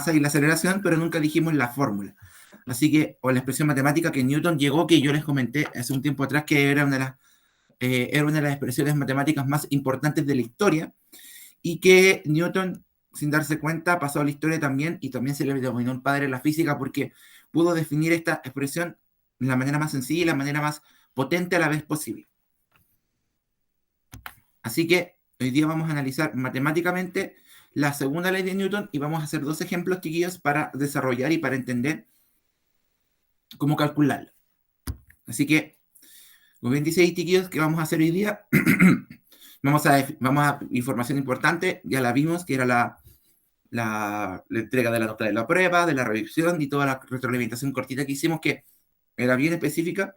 masa y la aceleración, pero nunca dijimos la fórmula. Así que, o la expresión matemática que Newton llegó, que yo les comenté hace un tiempo atrás, que era una de las expresiones matemáticas más importantes de la historia, y que Newton, sin darse cuenta, pasó a la historia también, y también se le denominó un padre de la física, porque pudo definir esta expresión de la manera más sencilla y la manera más potente a la vez posible. Así que hoy día vamos a analizar matemáticamente la segunda ley de Newton y vamos a hacer 2 ejemplos, chiquillos, para desarrollar y para entender cómo calcularla. Así que, como bien dice ahí, chiquillos, ¿qué vamos a hacer hoy día? vamos a información importante, ya la vimos, que era la entrega de la nota de la prueba, de la revisión y toda la retroalimentación cortita que hicimos, que era bien específica.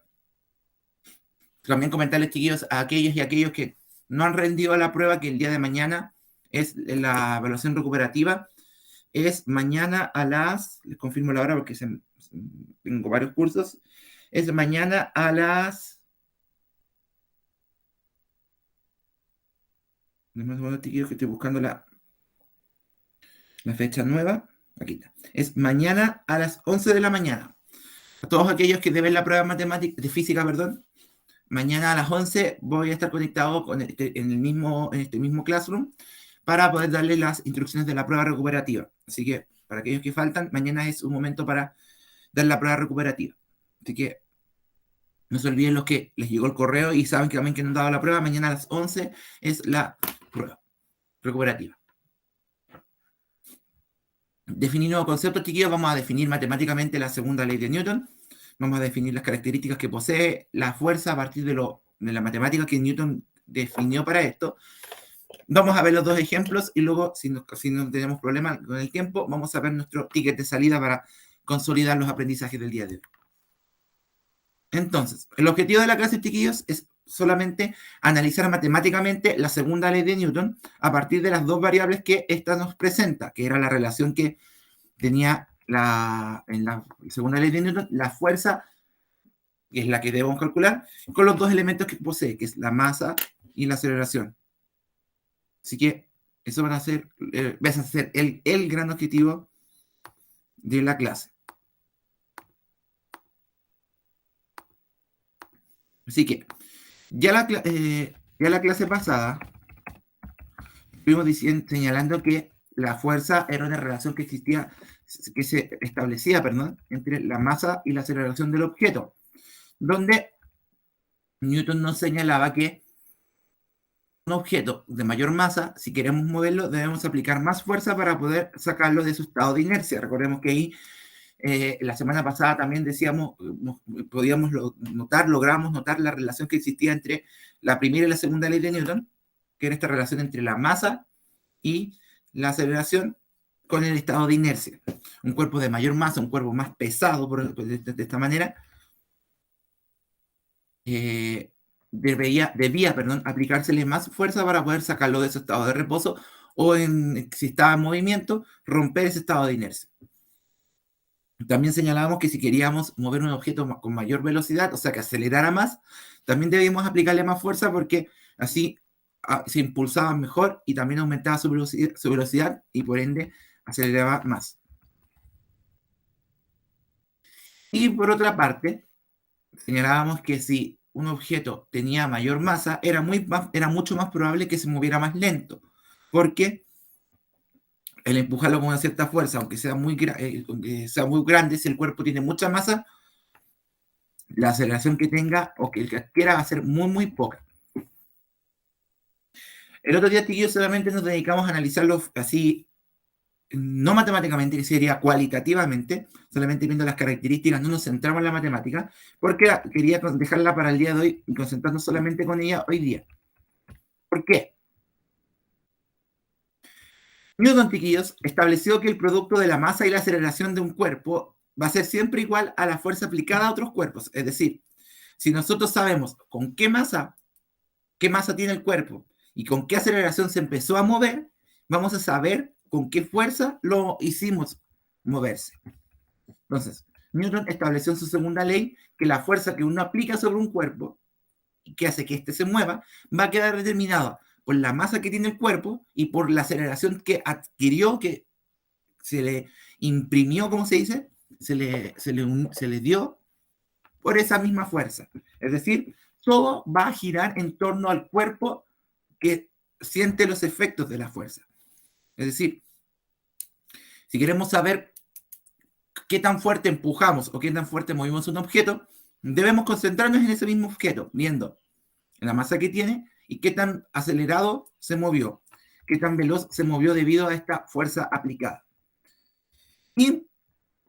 También comentarles, chiquillos, a aquellos y aquellos que no han rendido a la prueba, que el día de mañana es la evaluación recuperativa. Es mañana a les confirmo la hora porque tengo varios cursos. Es mañana a las... chiquillos, que estoy buscando la fecha nueva. Aquí está. Es mañana a las 11 de la mañana. A todos aquellos que deben la prueba de física, perdón, mañana a las 11 voy a estar conectado en este mismo Classroom para poder darle las instrucciones de la prueba recuperativa. Así que, para aquellos que faltan, mañana es un momento para dar la prueba recuperativa. Así que, no se olviden los que les llegó el correo y saben que también que no han dado la prueba, mañana a las 11 es la prueba recuperativa. Definir nuevos conceptos, chiquillos. Vamos a definir matemáticamente la segunda ley de Newton. Vamos a definir las características que posee la fuerza a partir de la matemática que Newton definió para esto. Vamos a ver los 2 ejemplos y luego, si no tenemos problema con el tiempo, vamos a ver nuestro ticket de salida para consolidar los aprendizajes del día de hoy. Entonces, el objetivo de la clase, chiquillos, es solamente analizar matemáticamente la segunda ley de Newton a partir de las 2 variables que esta nos presenta, que era la relación que tenía en la segunda ley de Newton, la fuerza, que es la que debemos calcular, con los 2 elementos que posee, que es la masa y la aceleración. Así que eso va a ser el gran objetivo de la clase. Así que, ya la clase pasada, estuvimos señalando que la fuerza era una relación que se establecía, entre la masa y la aceleración del objeto, donde Newton nos señalaba que un objeto de mayor masa, si queremos moverlo, debemos aplicar más fuerza para poder sacarlo de su estado de inercia. Recordemos que ahí, la semana pasada también decíamos, logramos notar la relación que existía entre la primera y la segunda ley de Newton, que era esta relación entre la masa y la aceleración con el estado de inercia. Un cuerpo de mayor masa, un cuerpo más pesado, de esta manera, debía aplicársele más fuerza para poder sacarlo de ese estado de reposo o, si estaba en movimiento, romper ese estado de inercia. También señalábamos que si queríamos mover un objeto con mayor velocidad, o sea, que acelerara más, también debíamos aplicarle más fuerza porque así se impulsaba mejor y también aumentaba su velocidad y por ende aceleraba más. Y por otra parte, señalábamos que si un objeto tenía mayor masa, era mucho más probable que se moviera más lento, porque el empujarlo con una cierta fuerza, aunque sea muy grande, si el cuerpo tiene mucha masa, la aceleración que tenga o que el que adquiera va a ser muy, muy poca. El otro día, chiquillos, solamente nos dedicamos a analizarlo así, no matemáticamente, que sería cualitativamente, solamente viendo las características, no nos centramos en la matemática, porque quería dejarla para el día de hoy y concentrarnos solamente con ella hoy día. ¿Por qué? Newton, chiquillos, estableció que el producto de la masa y la aceleración de un cuerpo va a ser siempre igual a la fuerza aplicada a otros cuerpos. Es decir, si nosotros sabemos con qué masa tiene el cuerpo y con qué aceleración se empezó a mover, vamos a saber con qué fuerza lo hicimos moverse. Entonces, Newton estableció en su segunda ley que la fuerza que uno aplica sobre un cuerpo y que hace que éste se mueva va a quedar determinada por la masa que tiene el cuerpo y por la aceleración que adquirió, que se le imprimió, como se dice, se le dio por esa misma fuerza. Es decir, todo va a girar en torno al cuerpo que siente los efectos de la fuerza. Es decir, si queremos saber qué tan fuerte empujamos o qué tan fuerte movimos un objeto, debemos concentrarnos en ese mismo objeto, viendo la masa que tiene y qué tan acelerado se movió, qué tan veloz se movió debido a esta fuerza aplicada. Y,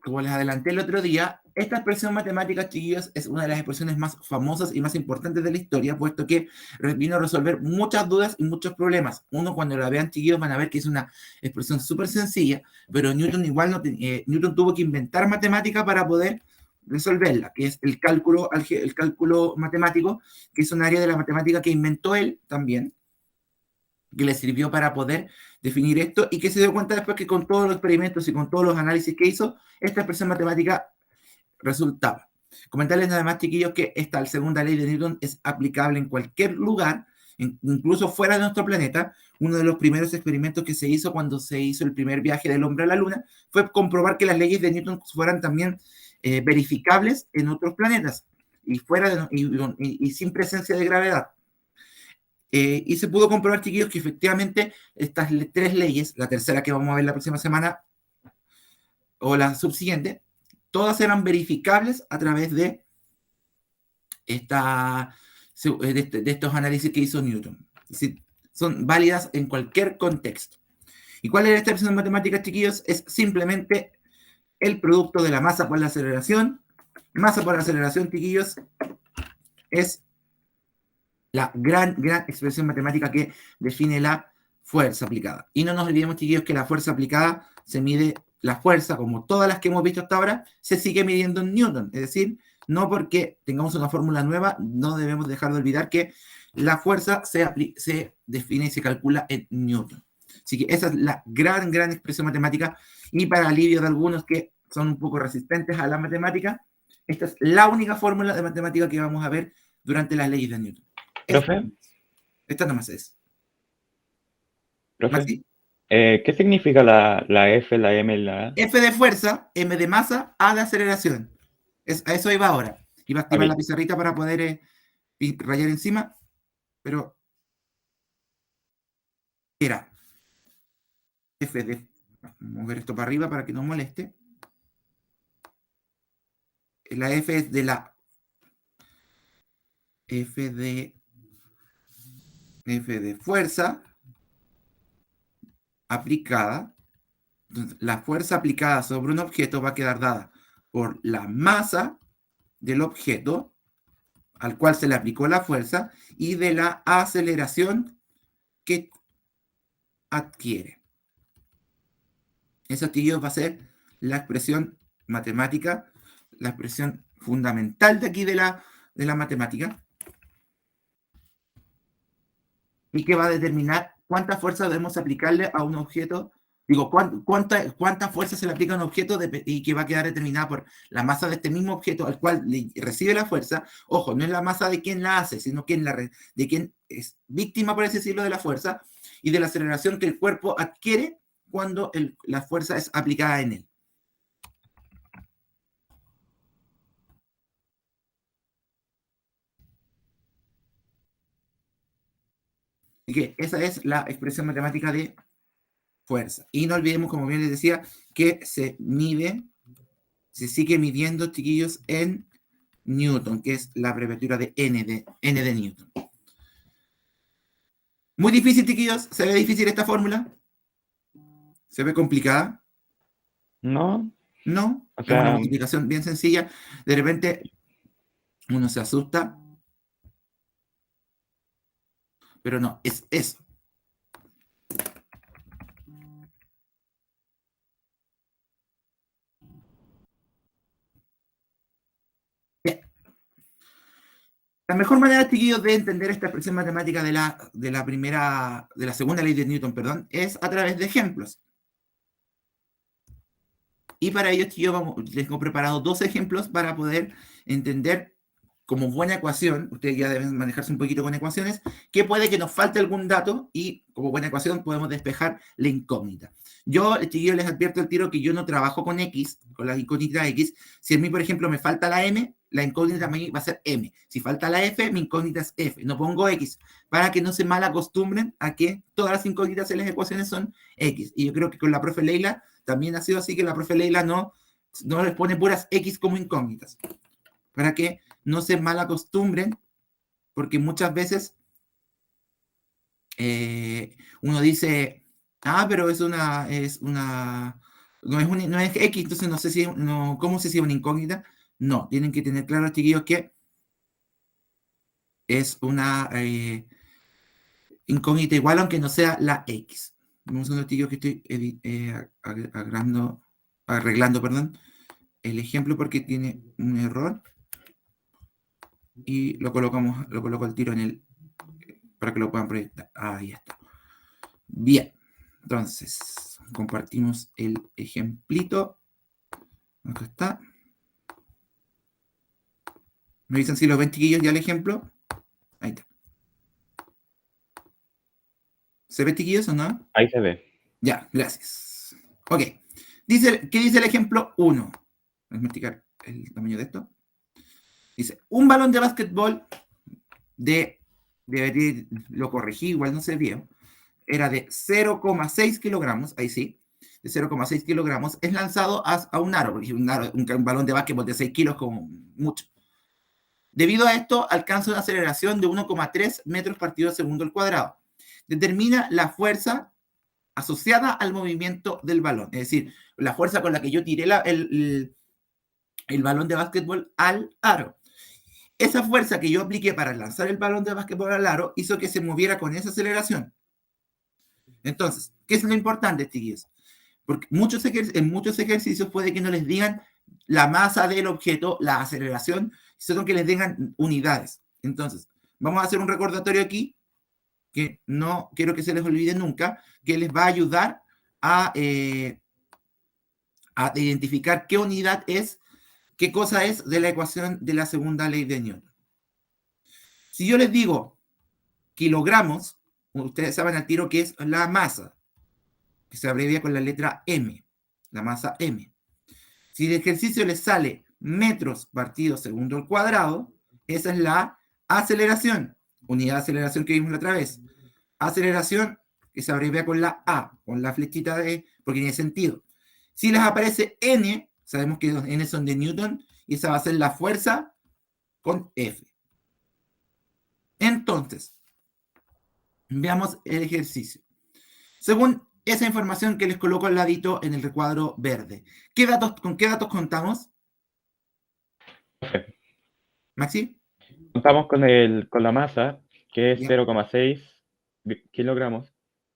como les adelanté el otro día, esta expresión matemática, chiquillos, es una de las expresiones más famosas y más importantes de la historia, puesto que vino a resolver muchas dudas y muchos problemas. Uno, cuando la vean, chiquillos, van a ver que es una expresión súper sencilla, pero Newton igual Newton tuvo que inventar matemática para poder resolverla, que es el cálculo matemático, que es un área de la matemática que inventó él también, que le sirvió para poder definir esto y que se dio cuenta después que con todos los experimentos y con todos los análisis que hizo, esta expresión matemática resultaba. Comentarles nada más, chiquillos, que esta segunda ley de Newton es aplicable en cualquier lugar, incluso fuera de nuestro planeta. Uno de los primeros experimentos que se hizo cuando se hizo el primer viaje del hombre a la luna fue comprobar que las leyes de Newton fueran también verificables en otros planetas y, y sin presencia de gravedad. Y se pudo comprobar, chiquillos, que efectivamente estas tres leyes, la tercera que vamos a ver la próxima semana o la subsiguiente, todas eran verificables a través de, de estos análisis que hizo Newton. Es decir, son válidas en cualquier contexto. ¿Y cuál es esta expresión matemática, chiquillos? Es simplemente el producto de la masa por la aceleración. Masa por aceleración, chiquillos, es la gran expresión matemática que define la fuerza aplicada. Y no nos olvidemos, chiquillos, que la fuerza aplicada se mide, la fuerza, como todas las que hemos visto hasta ahora, se sigue midiendo en Newton. Es decir, no porque tengamos una fórmula nueva, no debemos dejar de olvidar que la fuerza se define y se calcula en Newton. Así que esa es la gran expresión matemática. Y para alivio de algunos que son un poco resistentes a la matemática, esta es la única fórmula de matemática que vamos a ver durante las leyes de Newton. ¿Profe? Esta nomás es. ¿Profe? ¿Maxi? ¿Qué significa la F, la M y la A? F de fuerza, M de masa, A de aceleración. A eso iba ahora. Iba a activar la pizarrita para poder rayar encima, pero era F de... mover esto para arriba para que no moleste. La F es de la... F de fuerza aplicada. Entonces, la fuerza aplicada sobre un objeto va a quedar dada por la masa del objeto al cual se le aplicó la fuerza y de la aceleración que adquiere. Eso, tío, va a ser la expresión matemática, la expresión fundamental de aquí de la matemática, y que va a determinar cuánta fuerza debemos aplicarle a un objeto. Digo, cuánta fuerza se le aplica a un objeto y que va a quedar determinada por la masa de este mismo objeto al cual recibe la fuerza. Ojo, no es la masa de quien la hace, sino de quien es víctima, por así decirlo, de la fuerza y de la aceleración que el cuerpo adquiere cuando la fuerza es aplicada en él. Así que esa es la expresión matemática de fuerza. Y no olvidemos, como bien les decía, que se sigue midiendo, chiquillos, en Newton, que es la abreviatura de N de Newton. Muy difícil, chiquillos. ¿Se ve difícil esta fórmula? ¿Se ve complicada? No. No. Es una multiplicación bien sencilla. De repente uno se asusta. Pero no, es eso. Bien. La mejor manera, chiquillos, de entender esta expresión matemática de la segunda ley de Newton, perdón, es a través de ejemplos. Y para ello, chiquillos, les he preparado dos ejemplos para poder entender como buena ecuación, ustedes ya deben manejarse un poquito con ecuaciones, que puede que nos falte algún dato y como buena ecuación podemos despejar la incógnita. Yo, chiquillos, les advierto el tiro que yo no trabajo con X, con la incógnita X. Si a mí, por ejemplo, me falta la M, la incógnita va a ser M. Si falta la F, mi incógnita es F. No pongo X, para que no se mal acostumbren a que todas las incógnitas en las ecuaciones son X. Y yo creo que con la profe Leila también ha sido así, que la profe Leila no les pone puras X como incógnitas, para que no se mal acostumbren, porque muchas veces uno dice, pero no es X, entonces no sé si, no, ¿cómo sé si es una incógnita? No, tienen que tener claro, chiquillos, que es una incógnita igual, aunque no sea la X. Vamos a ver, chiquillos, que estoy arreglando, perdón, el ejemplo porque tiene un error y lo coloco al tiro para que lo puedan proyectar. Ahí está. Bien, entonces compartimos el ejemplito. Acá está. ¿Me dicen si lo ven, chiquillos, ya el ejemplo? Ahí está. ¿Se ve, chiquillos, o no? Ahí se ve. Ya, gracias. Ok. ¿Qué dice el ejemplo 1? Voy a multiplicar el tamaño de esto. Dice, un balón de básquetbol lo corregí, igual no sé bien, era de 0,6 kilogramos, ahí sí, de 0,6 kilogramos, es lanzado a un aro, porque un balón de básquetbol de 6 kilos como mucho. Debido a esto, alcanza una aceleración de 1,3 metros partido segundo al cuadrado. Determina la fuerza asociada al movimiento del balón, es decir, la fuerza con la que yo tiré el balón de básquetbol al aro. Esa fuerza que yo apliqué para lanzar el balón de básquetbol al aro hizo que se moviera con esa aceleración. Entonces, ¿qué es lo importante, chiquillos? Porque en muchos ejercicios puede que no les digan la masa del objeto, la aceleración, sino que les digan unidades. Entonces, vamos a hacer un recordatorio aquí, que no quiero que se les olvide nunca, que les va a ayudar a identificar qué unidad es, qué cosa es de la ecuación de la segunda ley de Newton. Si yo les digo kilogramos, ustedes saben al tiro que es la masa, que se abrevia con la letra M, la masa M. Si el ejercicio les sale metros partido segundo al cuadrado, esa es la aceleración, unidad de aceleración que vimos la otra vez. Aceleración que se abrevia con la A, con la flechita porque tiene sentido. Si les aparece N, sabemos que los N son de Newton, y esa va a ser la fuerza con F. Entonces, veamos el ejercicio. Según esa información que les coloco al ladito en el recuadro verde, ¿con qué datos contamos? ¿Maxi? Contamos con la masa, que es 0,6 kilogramos.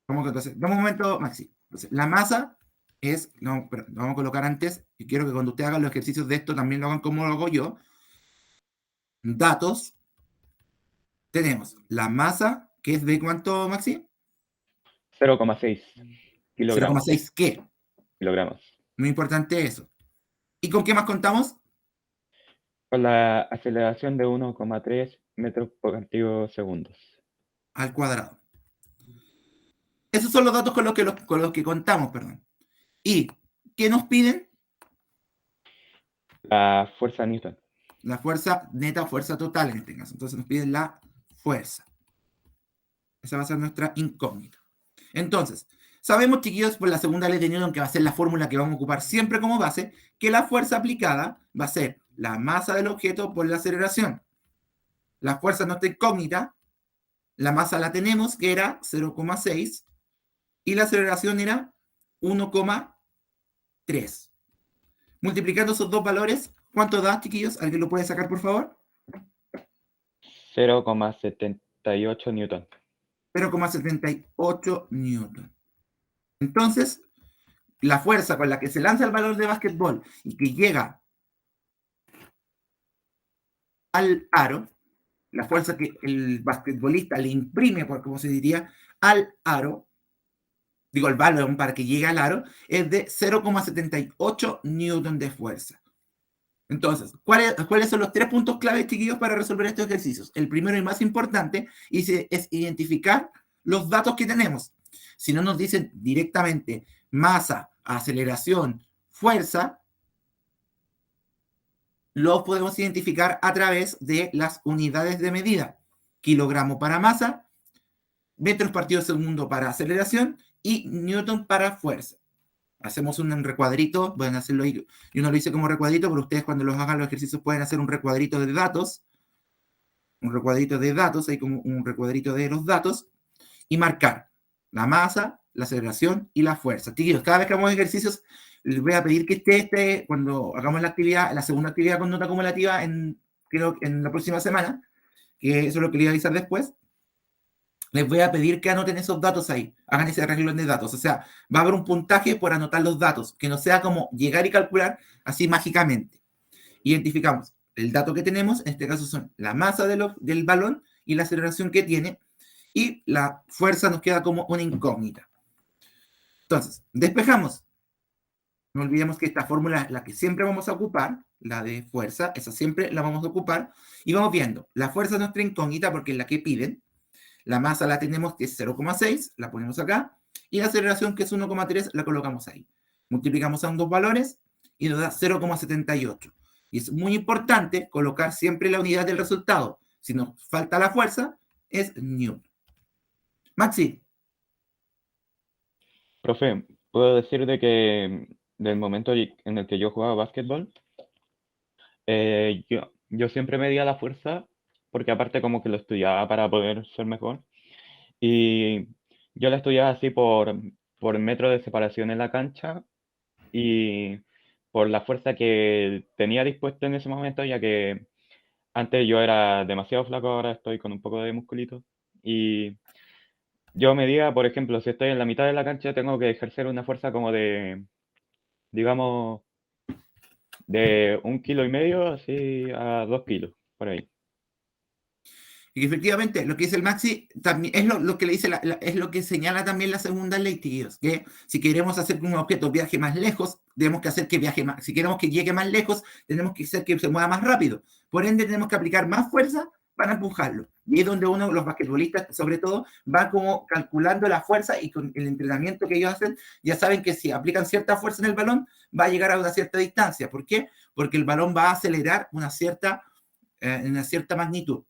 Dame un momento, Maxi. Entonces, la masa es, no, pero lo vamos a colocar antes, y quiero que cuando ustedes hagan los ejercicios de esto también lo hagan como lo hago yo. Datos. Tenemos la masa, que es de ¿cuánto, Maxi? 0,6 kilogramos. 0,6 ¿qué? Kilogramos. Muy importante eso. ¿Y con qué más contamos? Con la aceleración de 1,3 metros por partido segundos. Al cuadrado. Esos son los datos con los que contamos, perdón. ¿Y qué nos piden? La fuerza Newton. La fuerza neta, fuerza total en este caso. Entonces nos piden la fuerza. Esa va a ser nuestra incógnita. Entonces, sabemos, chiquillos, por la segunda ley de Newton, que va a ser la fórmula que vamos a ocupar siempre como base, que la fuerza aplicada va a ser la masa del objeto por la aceleración. La fuerza es nuestra incógnita. La masa la tenemos, que era 0,6, y la aceleración era 1,3. Multiplicando esos dos valores, ¿cuánto da, chiquillos? ¿Alguien lo puede sacar, por favor? 0,78 newton. 0,78 newton. Entonces, la fuerza con la que se lanza el balón de básquetbol y que llega al aro, la fuerza que el basquetbolista le imprime, por como se diría, al aro, digo, el balón para que llegue al aro, es de 0,78 newton de fuerza. Entonces, ¿cuáles son los 3 puntos clave, chiquillos, para resolver estos ejercicios? El primero y más importante es identificar los datos que tenemos. Si no nos dicen directamente masa, aceleración, fuerza, los podemos identificar a través de las unidades de medida. Kilogramo para masa, metros partido segundo para aceleración y newton para fuerza. Hacemos un recuadrito, pueden hacerlo ahí, yo no lo hice como recuadrito, pero ustedes cuando los hagan los ejercicios pueden hacer un recuadrito de datos, ahí como un recuadrito de los datos, y marcar la masa, la aceleración y la fuerza. Chiquillos, cada vez que hagamos ejercicios, les voy a pedir que cuando hagamos la actividad, la segunda actividad con nota acumulativa, creo que en la próxima semana, que eso es lo que les voy a avisar después, les voy a pedir que anoten esos datos ahí, hagan ese renglón de datos, o sea, va a haber un puntaje por anotar los datos, que no sea como llegar y calcular así mágicamente. Identificamos el dato que tenemos, en este caso son la masa del balón y la aceleración que tiene, y la fuerza nos queda como una incógnita. Entonces, despejamos. No olvidemos que esta fórmula es la que siempre vamos a ocupar, la de fuerza, esa siempre la vamos a ocupar, y vamos viendo, la fuerza es nuestra incógnita porque es la que piden, la masa la tenemos que es 0,6, la ponemos acá, y la aceleración que es 1,3 la colocamos ahí. Multiplicamos ambos valores y nos da 0,78. Y es muy importante colocar siempre la unidad del resultado. Si nos falta la fuerza, es newton. Maxi. Profe, puedo decir de que del momento en el que yo jugaba básquetbol, yo siempre medía la fuerza, porque aparte como que lo estudiaba para poder ser mejor, y yo la estudiaba así por metro de separación en la cancha y por la fuerza que tenía dispuesta en ese momento, ya que antes yo era demasiado flaco, ahora estoy con un poco de musculito, y yo medía, por ejemplo, si estoy en la mitad de la cancha, tengo que ejercer una fuerza como de, digamos, de 1,5 kilos así a 2 kilos, por ahí. Y efectivamente, lo que dice el Maxi también es lo que le dice es lo que señala también la segunda ley, tíos, que si queremos hacer que un objeto viaje más lejos, tenemos que hacer que viaje más. Si queremos que llegue más lejos, tenemos que hacer que se mueva más rápido. Por ende, tenemos que aplicar más fuerza para empujarlo. Y es donde los basquetbolistas, sobre todo, van como calculando la fuerza y con el entrenamiento que ellos hacen, ya saben que si aplican cierta fuerza en el balón, va a llegar a una cierta distancia. ¿Por qué? Porque el balón va a acelerar una cierta magnitud.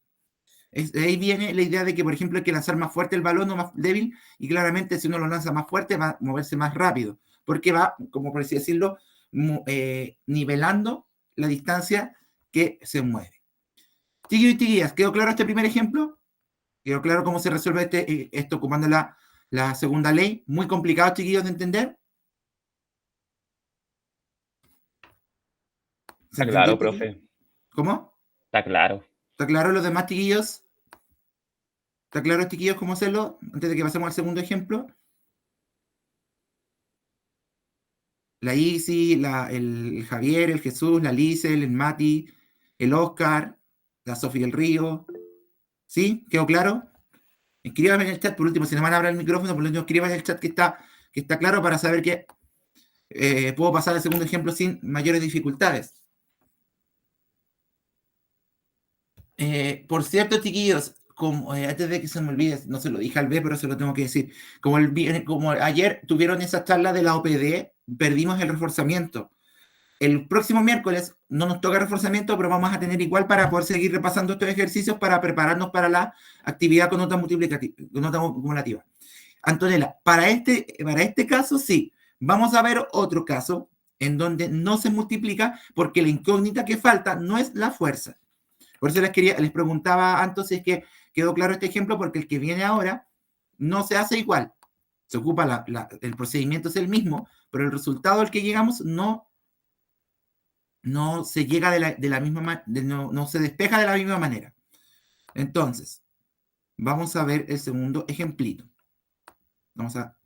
Ahí viene la idea de que, por ejemplo, hay que lanzar más fuerte el balón o más débil, y claramente si uno lo lanza más fuerte va a moverse más rápido, porque va, como por así decirlo, nivelando la distancia que se mueve. Chiquillos y chiquillas, ¿quedó claro este primer ejemplo? ¿Quedó claro cómo se resuelve esto ocupando la segunda ley? Muy complicado, chiquillos, de entender. ¿Se Está entendió, claro, chiquillos? profe. ¿Cómo? Está claro. ¿Está claro los demás, chiquillos? ¿Está claro, chiquillos, cómo hacerlo? Antes de que pasemos al segundo ejemplo. La Isi, el Javier, el Jesús, la Lisel, el Mati, el Oscar, la Sofía del Río. ¿Sí? ¿Quedó claro? Escríbame en el chat, por último, si no van a abrir el micrófono, por último, escríbame en el chat que está claro para saber que puedo pasar al segundo ejemplo sin mayores dificultades. Por cierto, chiquillos, antes de que se me olvide, no se lo dije al B, pero se lo tengo que decir. Como ayer tuvieron esa charla de la OPD, perdimos el reforzamiento. El próximo miércoles no nos toca reforzamiento, pero vamos a tener igual para poder seguir repasando estos ejercicios para prepararnos para la actividad con nota multiplicativa, con nota acumulativa. Antonella, para este caso sí. Vamos a ver otro caso en donde no se multiplica porque la incógnita que falta no es la fuerza. Por eso les preguntaba antes si es que quedó claro este ejemplo, porque el que viene ahora no se hace igual. Se ocupa el procedimiento es el mismo, pero el resultado al que llegamos no se llega de la misma no se despeja de la misma manera. Entonces, vamos a ver el segundo ejemplito. Vamos a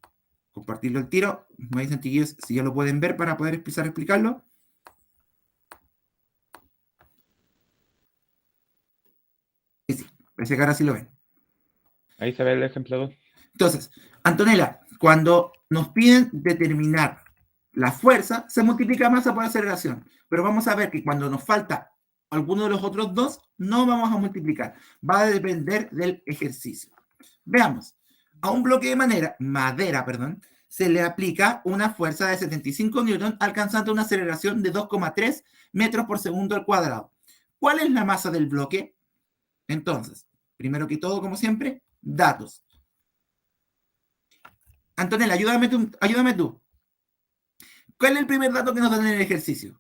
compartirlo al tiro. Me dicen, chiquillos, si ya lo pueden ver para poder empezar a explicarlo. Sí, parece que ahora sí lo ven. Ahí se ve el ejemplo 2. Entonces, Antonella, cuando nos piden determinar La fuerza se multiplica masa por aceleración, pero vamos a ver que cuando nos falta alguno de los otros dos, no vamos a multiplicar. Va a depender del ejercicio. Veamos. A un bloque de madera, se le aplica una fuerza de 75 newton, alcanzando una aceleración de 2,3 metros por segundo al cuadrado. ¿Cuál es la masa del bloque? Entonces, primero que todo, como siempre, datos. Antonella, ayúdame tú. ¿Cuál es el primer dato que nos dan en el ejercicio?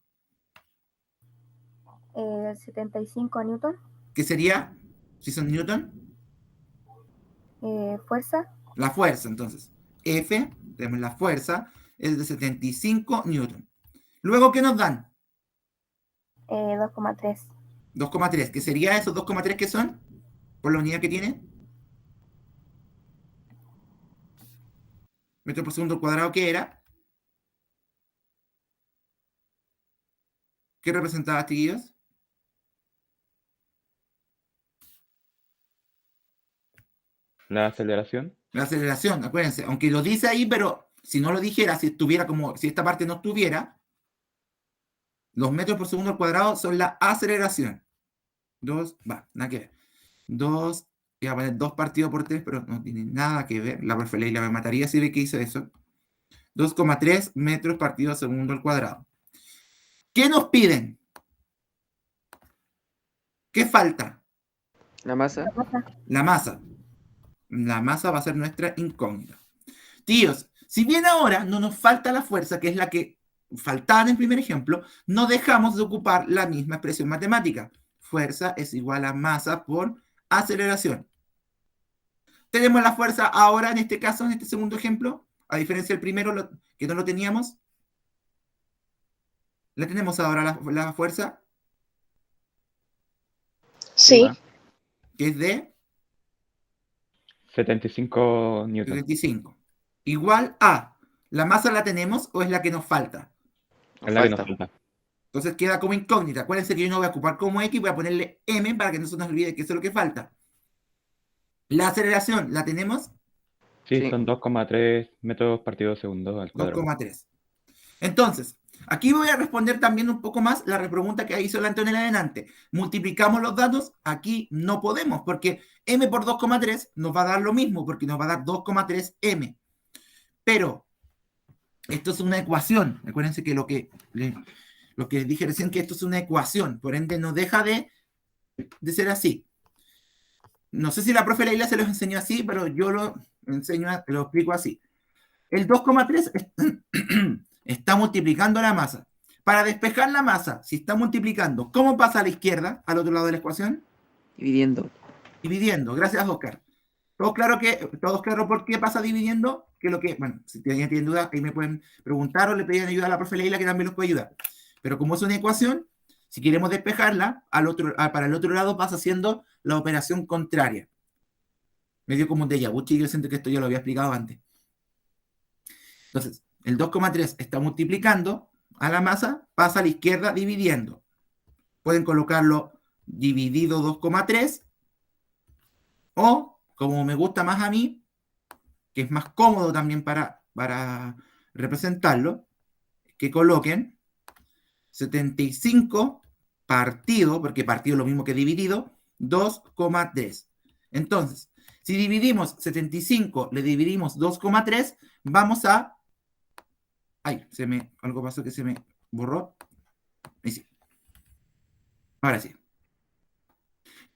75 newton. ¿Qué sería? Si son newton. Fuerza. La fuerza, entonces. F, tenemos la fuerza, es de 75 newton. Luego, ¿qué nos dan? 2,3. 2,3. ¿Qué sería esos 2,3 que son? Por la unidad que tiene. Metro por segundo al cuadrado, ¿qué era? ¿Qué representaba, chiquillos? La aceleración. La aceleración, acuérdense, aunque lo dice ahí, pero si no lo dijera, si estuviera como, si esta parte no estuviera, los metros por segundo al cuadrado son la aceleración. Nada que ver. 2, iba a poner 2 partido por 3, pero no tiene nada que ver. La profe Leila me mataría si ve que hizo eso. 2,3 metros partido segundo al cuadrado. ¿Qué nos piden? ¿Qué falta? La masa. La masa. La masa va a ser nuestra incógnita. Tíos, si bien ahora no nos falta la fuerza, que es la que faltaba en el primer ejemplo, no dejamos de ocupar la misma expresión matemática. Fuerza es igual a masa por aceleración. Tenemos la fuerza ahora, en este caso, en este segundo ejemplo, a diferencia del primero, que no lo teníamos. ¿La tenemos ahora la fuerza? Sí. Que es de 75 newton. 75. Igual a, ¿la masa la tenemos o es la que nos falta? Es la que nos falta. Entonces queda como incógnita. Acuérdense que yo no voy a ocupar como X, voy a ponerle M para que no se nos olvide que eso es lo que falta. La aceleración, ¿la tenemos? Sí, son 2,3 metros partido segundo al cuadrado. 2,3. Entonces, aquí voy a responder también un poco más la repregunta que hizo la Antonella adelante. Multiplicamos los datos, aquí no podemos, porque M por 2,3 nos va a dar lo mismo, porque nos va a dar 2,3 M. Pero, esto es una ecuación. Acuérdense que lo que les dije recién, que esto es una ecuación, por ende no deja de ser así. No sé si la profe Leila se los enseñó así, pero yo lo explico así. El 2,3 está multiplicando la masa. Para despejar la masa, si está multiplicando, ¿cómo pasa a la izquierda, al otro lado de la ecuación? Dividiendo. Dividiendo. Gracias, Oscar. ¿Todos claro por qué pasa dividiendo? Bueno, si tienen dudas, ahí me pueden preguntar o le pedían ayuda a la profe Leila, que también los puede ayudar. Pero como es una ecuación, si queremos despejarla, para el otro lado pasa haciendo la operación contraria. Me dio como un déjà vu, yo siento que esto ya lo había explicado antes. Entonces, el 2,3 está multiplicando a la masa, pasa a la izquierda dividiendo. Pueden colocarlo dividido 2,3 o, como me gusta más a mí, que es más cómodo también para representarlo, que coloquen 75 partido, porque partido es lo mismo que dividido, 2,3. Entonces, si dividimos 75, le dividimos 2,3, vamos a... Ay, algo pasó que se me borró. Ahí sí. Ahora sí.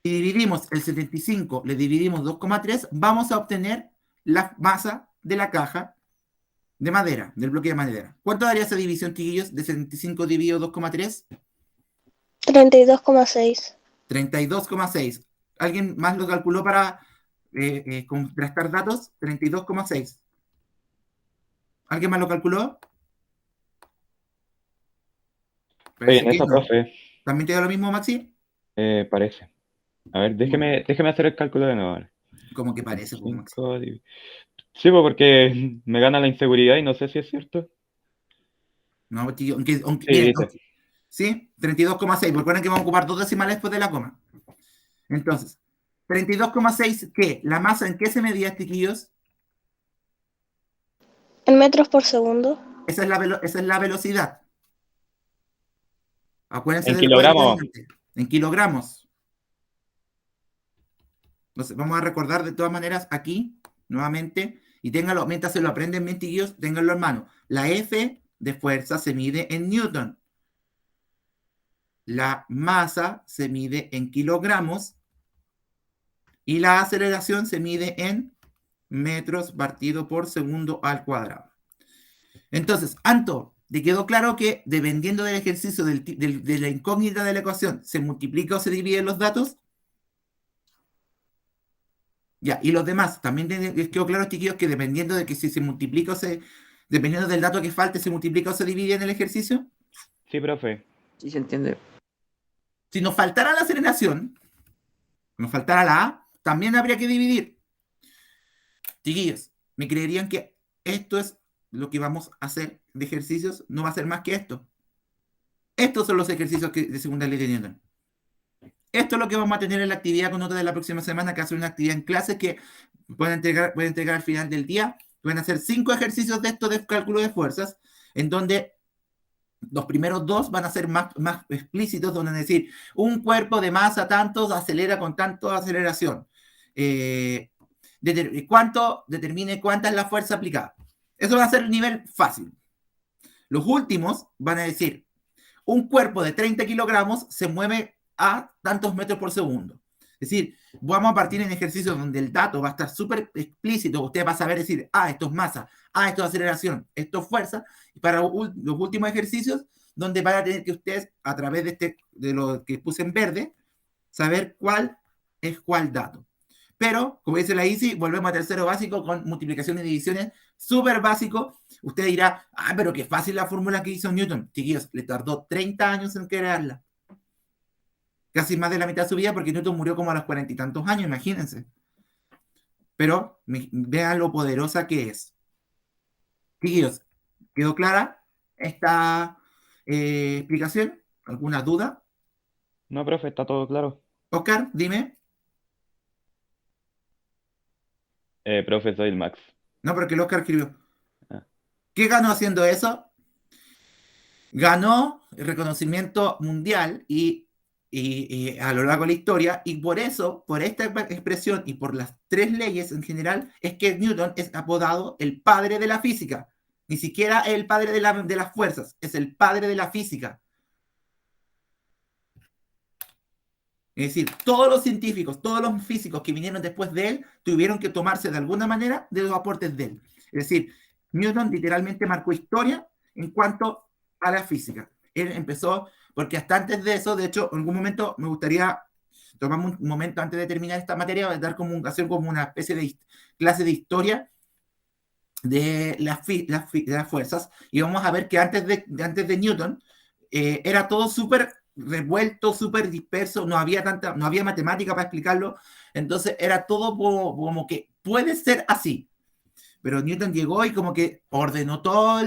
Si dividimos el 75, le dividimos 2,3, vamos a obtener la masa de la caja de madera, del bloque de madera. ¿Cuánto daría esa división, chiquillos, de 75 dividido 2,3? 32,6. 32,6. ¿Alguien más lo calculó para contrastar datos? 32,6. ¿Alguien más lo calculó? Oye, eso, profe. ¿También te da lo mismo, Maxi? Parece. A ver, déjeme hacer el cálculo de nuevo. Vale. ¿Cómo que parece, Maxi? Sí, porque me gana la inseguridad y no sé si es cierto. No, aunque sí, 32,6. Recuerden que vamos a ocupar 2 decimales después de la coma. Entonces, 32,6, ¿qué? ¿La masa en qué se medía, chiquillos? En metros por segundo. esa es la velocidad. Acuérdense En del cuadrito kilogramos. delante. En kilogramos. Entonces, vamos a recordar de todas maneras aquí, nuevamente, y ténganlo, mientras se lo aprenden bien, chiquillos, ténganlo en mano. La F de fuerza se mide en newton. La masa se mide en kilogramos. Y la aceleración se mide en metros partido por segundo al cuadrado. Entonces, Anto, ¿te quedó claro que dependiendo del ejercicio de la incógnita de la ecuación, se multiplica o se dividen los datos? Ya, y los demás, también les quedó claro, chiquillos, que dependiendo de que si se multiplica o dependiendo del dato que falte, se multiplica o se divide en el ejercicio. Sí, profe. Sí se entiende. Si nos faltara la aceleración, nos faltara la A, también habría que dividir. Chiquillos, ¿me creerían que esto es lo que vamos a hacer de ejercicios? No va a ser más que esto. Estos son los ejercicios de segunda ley de Newton. Esto es lo que vamos a tener en la actividad con nota de la próxima semana, que va a ser una actividad en clase que pueden entregar al final del día. Pueden hacer 5 ejercicios de esto de cálculo de fuerzas, en donde los primeros 2 van a ser más explícitos, donde van a decir, un cuerpo de masa tantos acelera con tanto aceleración. Determine cuánta es la fuerza aplicada. Eso va a ser el nivel fácil. Los últimos van a decir, un cuerpo de 30 kilogramos se mueve a tantos metros por segundo. Es decir, vamos a partir en ejercicios donde el dato va a estar súper explícito. Usted va a saber decir, esto es masa, esto es aceleración, esto es fuerza. Y para los últimos ejercicios, donde van a tener que ustedes, a través de lo que puse en verde, saber cuál es cuál dato. Pero, como dice la ICI, volvemos a tercero básico con multiplicaciones y divisiones, súper básico. Usted dirá, pero qué fácil la fórmula que hizo Newton. Chiquillos, le tardó 30 años en crearla. Casi más de la mitad de su vida, porque Newton murió como a los 40 y tantos años, imagínense. Pero vean lo poderosa que es. Chiquillos, ¿quedó clara esta explicación? ¿Alguna duda? No, profe, está todo claro. Oscar, dime. Profe, soy el Max. No, porque el Oscar escribió. Ah. ¿Qué ganó haciendo eso? Ganó el reconocimiento mundial y a lo largo de la historia, y por eso, por esta expresión y por las 3 leyes en general, es que Newton es apodado el padre de la física. Ni siquiera el padre de las fuerzas, es el padre de la física. Es decir, todos los científicos, todos los físicos que vinieron después de él, tuvieron que tomarse de alguna manera de los aportes de él. Es decir, Newton literalmente marcó historia en cuanto a la física. Él empezó, porque hasta antes de eso, de hecho, en algún momento me gustaría tomar un momento antes de terminar esta materia, hacer como una especie de clase de historia de las fuerzas, y vamos a ver que antes de Newton era todo súper revuelto, súper disperso, no había matemática para explicarlo, entonces era todo como que puede ser así, pero Newton llegó y como que ordenó todo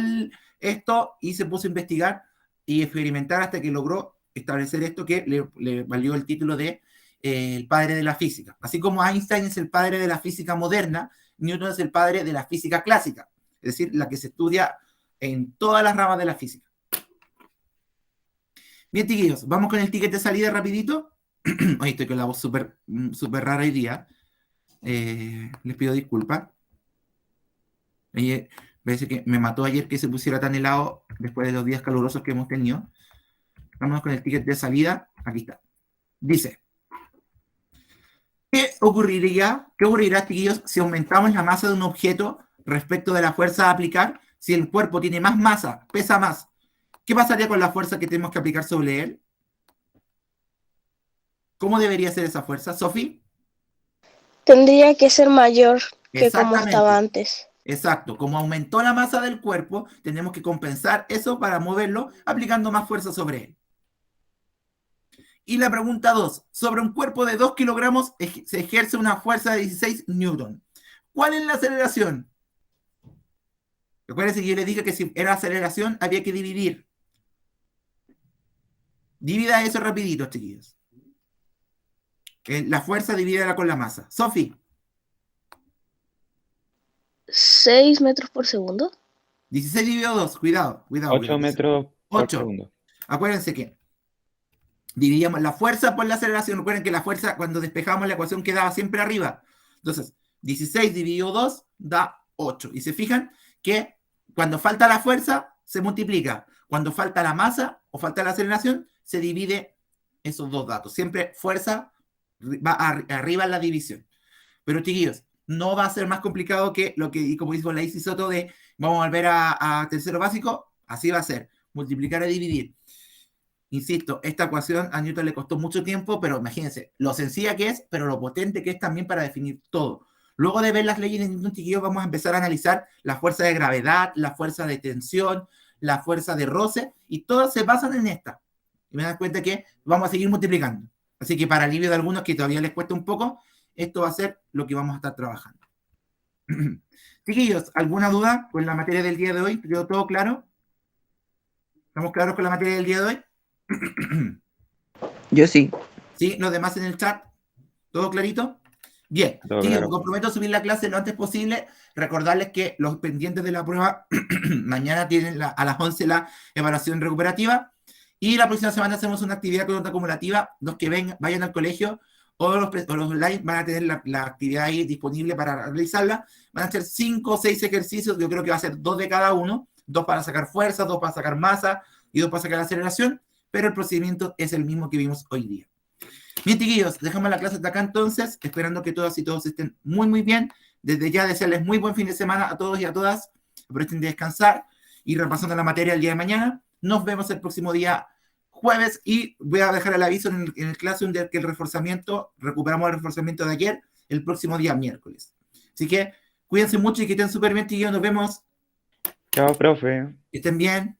esto y se puso a investigar y experimentar hasta que logró establecer esto que le valió el título de el padre de la física. Así como Einstein es el padre de la física moderna, Newton es el padre de la física clásica, es decir, la que se estudia en todas las ramas de la física. Bien, chiquillos, vamos con el ticket de salida rapidito. Hoy estoy con la voz súper rara hoy día. Les pido disculpas. Parece que me mató ayer que se pusiera tan helado después de los días calurosos que hemos tenido. Vamos con el ticket de salida. Aquí está. Dice, ¿qué ocurrirá, chiquillos, si aumentamos la masa de un objeto respecto de la fuerza a aplicar? Si el cuerpo tiene más masa, pesa más, ¿qué pasaría con la fuerza que tenemos que aplicar sobre él? ¿Cómo debería ser esa fuerza, Sofi? Tendría que ser mayor que como estaba antes. Exacto, como aumentó la masa del cuerpo, tenemos que compensar eso para moverlo aplicando más fuerza sobre él. Y la pregunta 2, sobre un cuerpo de 2 kilogramos se ejerce una fuerza de 16 newton. ¿Cuál es la aceleración? Recuerden que yo les dije que si era aceleración había que dividir. Divida eso rapidito, chiquillos. La fuerza divídela con la masa. Sofi. 6 metros por segundo. 16 dividido 2, cuidado. 8 metros por 8. segundo. Acuérdense que dividíamos la fuerza por la aceleración. Recuerden que la fuerza, cuando despejamos la ecuación, quedaba siempre arriba. Entonces, 16 dividido 2 da 8. Y se fijan que cuando falta la fuerza, se multiplica. Cuando falta la masa o falta la aceleración, se divide esos dos datos. Siempre fuerza va arriba en la división. Pero, chiquillos, no va a ser más complicado que lo que, como dijo la Isi Soto, de vamos a volver a tercero básico. Así va a ser. Multiplicar y dividir. Insisto, esta ecuación a Newton le costó mucho tiempo, pero imagínense lo sencilla que es, pero lo potente que es también para definir todo. Luego de ver las leyes de Newton, chiquillos, vamos a empezar a analizar la fuerza de gravedad, la fuerza de tensión, la fuerza de roce, y todas se basan en esta. Y me dan cuenta que vamos a seguir multiplicando. Así que para alivio de algunos que todavía les cuesta un poco, esto va a ser lo que vamos a estar trabajando. Chiquillos, ¿alguna duda con la materia del día de hoy? ¿Quedó todo claro? ¿Estamos claros con la materia del día de hoy? Yo sí. ¿Sí? ¿Los demás en el chat? ¿Todo clarito? Bien. Todo Sí, claro. me comprometo a subir la clase lo antes posible. Recordarles que los pendientes de la prueba mañana tienen a las 11 la evaluación recuperativa. Y la próxima semana hacemos una actividad con nota acumulativa. Los que vayan al colegio o los online van a tener la actividad ahí disponible para realizarla. Van a ser 5 o 6 ejercicios. Yo creo que va a ser 2 de cada uno. 2 para sacar fuerza, 2 para sacar masa y 2 para sacar aceleración. Pero el procedimiento es el mismo que vimos hoy día. Bien, chiquillos, dejamos la clase hasta acá entonces, esperando que todas y todos estén muy, muy bien. Desde ya desearles muy buen fin de semana a todos y a todas. Aprovechen de descansar y repasando la materia el día de mañana. Nos vemos el próximo día jueves y voy a dejar el aviso en el Classroom de que recuperamos el reforzamiento de ayer, el próximo día miércoles. Así que cuídense mucho y que estén súper bien, chiquillos. Nos vemos. Chao, profe. Que estén bien.